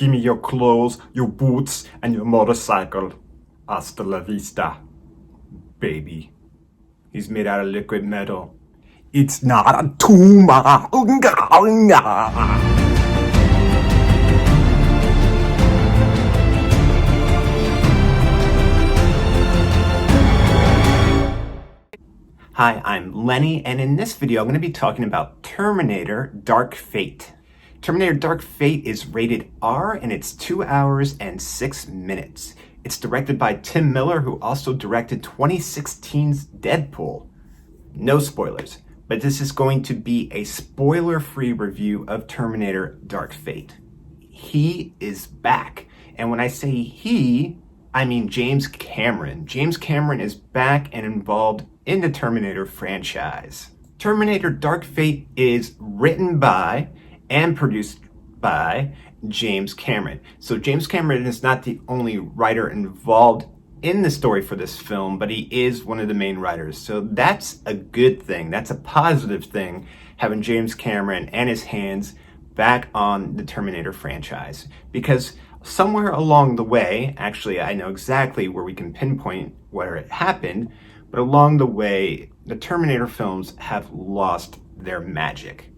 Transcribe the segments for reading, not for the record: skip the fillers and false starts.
Give me your clothes, your boots, and your motorcycle. Hasta la vista, baby. He's made out of liquid metal. It's not a tumor. Hi, I'm Lenny, and in this video I'm going to be talking about Terminator Dark Fate. Terminator Dark Fate is rated R and it's 2 hours and 6 minutes. It's directed by Tim Miller, who also directed 2016's Deadpool. No spoilers, but this is going to be a spoiler-free review of Terminator Dark Fate. He is back, and when I say he, I mean James Cameron. James Cameron is back and involved in the Terminator franchise. Terminator Dark Fate is written by and produced by James Cameron. So James Cameron is not the only writer involved in the story for this film, but he is one of the main writers. So that's a good thing. That's a positive thing, having James Cameron and his hands back on the Terminator franchise. Because somewhere along the way, actually I know exactly where we can pinpoint where it happened, but along the way, the Terminator films have lost their magic.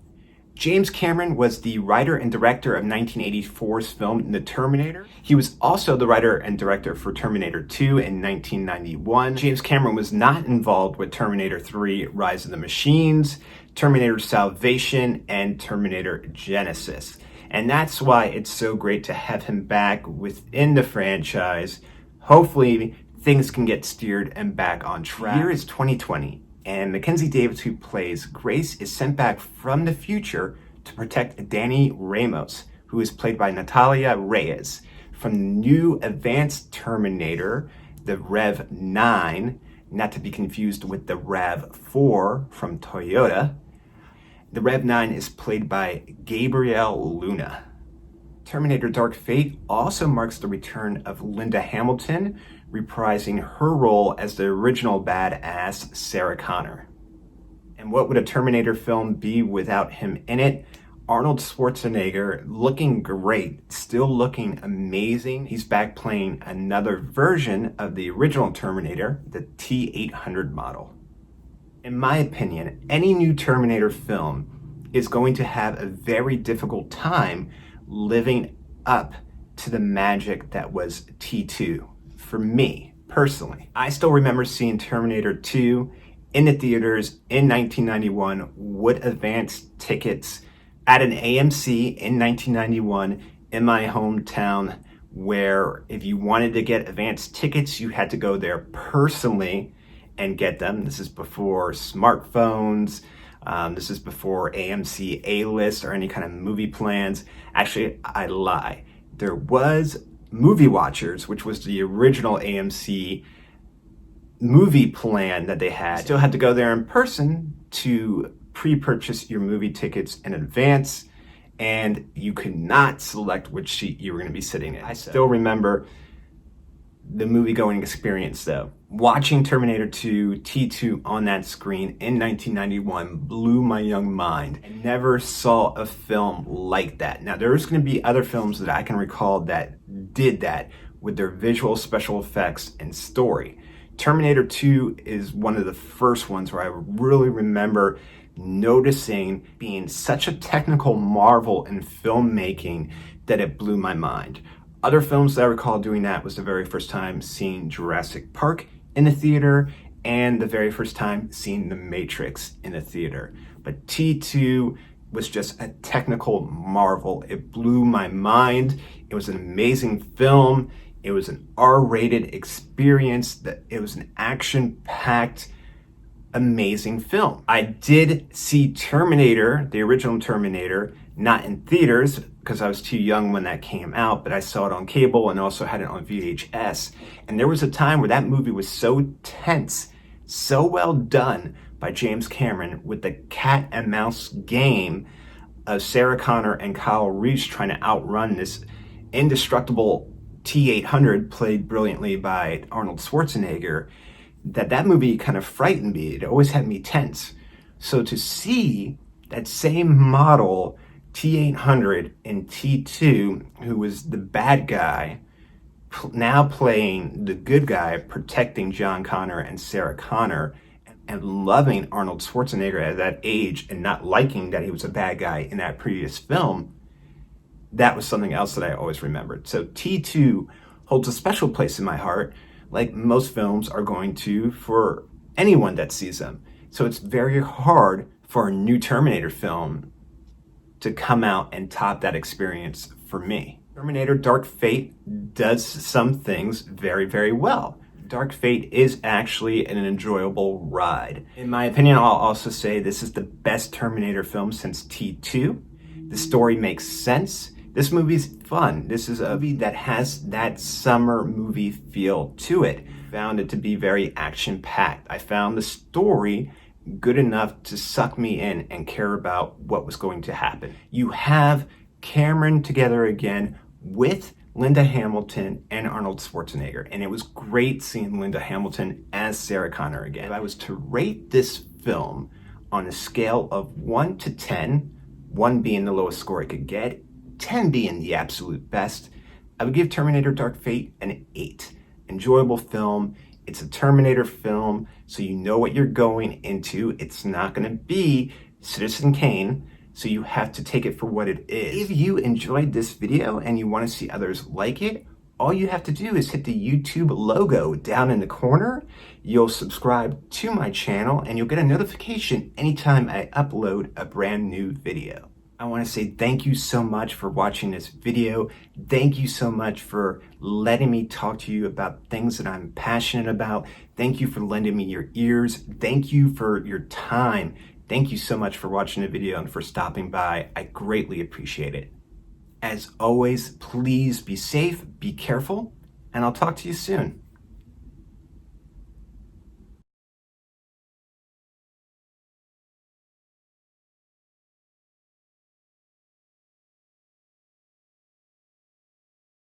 James Cameron was the writer and director of 1984's film The Terminator. He was also the writer and director for Terminator 2 in 1991. James Cameron was not involved with Terminator 3, Rise of the Machines, Terminator Salvation, and Terminator Genesis. And that's why it's so great to have him back within the franchise. Hopefully, things can get steered and back on track. The year is 2020. And Mackenzie Davis, who plays Grace, is sent back from the future to protect Danny Ramos, who is played by Natalia Reyes, from the new advanced Terminator, the Rev 9, not to be confused with the Rev 4 from Toyota. The Rev 9 is played by Gabrielle Luna. Terminator Dark Fate also marks the return of Linda Hamilton, reprising her role as the original badass Sarah Connor. And what would a Terminator film be without him in it? Arnold Schwarzenegger, looking great, still looking amazing. He's back playing another version of the original Terminator, the T-800 model. In my opinion, any new Terminator film is going to have a very difficult time living up to the magic that was T2. For me, personally, I still remember seeing Terminator 2 in the theaters in 1991 with advance tickets at an AMC in 1991 in my hometown, where if you wanted to get advance tickets, you had to go there personally and get them. This is before smartphones. This is before AMC A-list or any kind of movie plans. Actually, I lie. There was Movie Watchers, which was the original AMC movie plan that they had. You still had to go there in person to pre-purchase your movie tickets in advance, and you could not select which seat you were going to be sitting in. I still remember the movie-going experience, though. Watching Terminator 2 T2 on that screen in 1991 blew my young mind. I never saw a film like that. Now, there's going to be other films that I can recall that did that with their visual special effects and story. Terminator 2 is one of the first ones where I really remember noticing being such a technical marvel in filmmaking that it blew my mind. Other films that I recall doing that was the very first time seeing Jurassic Park in the theater and the very first time seeing The Matrix in the theater. But T2 was just a technical marvel. It blew my mind. It was an amazing film. It was an R-rated experience. It was an action-packed, amazing film. I did see Terminator, the original Terminator, not in theaters because I was too young when that came out, but I saw it on cable and also had it on VHS. And there was a time where that movie was so tense, so well done by James Cameron with the cat and mouse game of Sarah Connor and Kyle Reese trying to outrun this indestructible T-800 played brilliantly by Arnold Schwarzenegger, that movie kind of frightened me. It always had me tense. So to see that same model T-800 in T2, who was the bad guy, now playing the good guy, protecting John Connor and Sarah Connor, and loving Arnold Schwarzenegger at that age and not liking that he was a bad guy in that previous film, that was something else that I always remembered. So T2 holds a special place in my heart, like most films are going to for anyone that sees them. So it's very hard for a new Terminator film to come out and top that experience for me. Terminator Dark Fate does some things very, very well. Dark Fate is actually an enjoyable ride. In my opinion, I'll also say this is the best Terminator film since T2. The story makes sense. This movie's fun. This is a movie that has that summer movie feel to it. Found it to be very action-packed. I found the story good enough to suck me in and care about what was going to happen. You have Cameron together again with Linda Hamilton and Arnold Schwarzenegger, and it was great seeing Linda Hamilton as Sarah Connor again. If I was to rate this film on a scale of 1 to 10, 1 being the lowest score I could get, 10 being the absolute best, I would give Terminator Dark Fate an 8. Enjoyable film. It's a Terminator film, so you know what you're going into. It's not going to be Citizen Kane, so you have to take it for what it is. If you enjoyed this video and you want to see others like it, all you have to do is hit the YouTube logo down in the corner. You'll subscribe to my channel and you'll get a notification anytime I upload a brand new video. I want to say thank you so much for watching this video. Thank you so much for letting me talk to you about things that I'm passionate about. Thank you for lending me your ears. Thank you for your time. Thank you so much for watching the video and for stopping by. I greatly appreciate it. As always, please be safe, be careful, and I'll talk to you soon.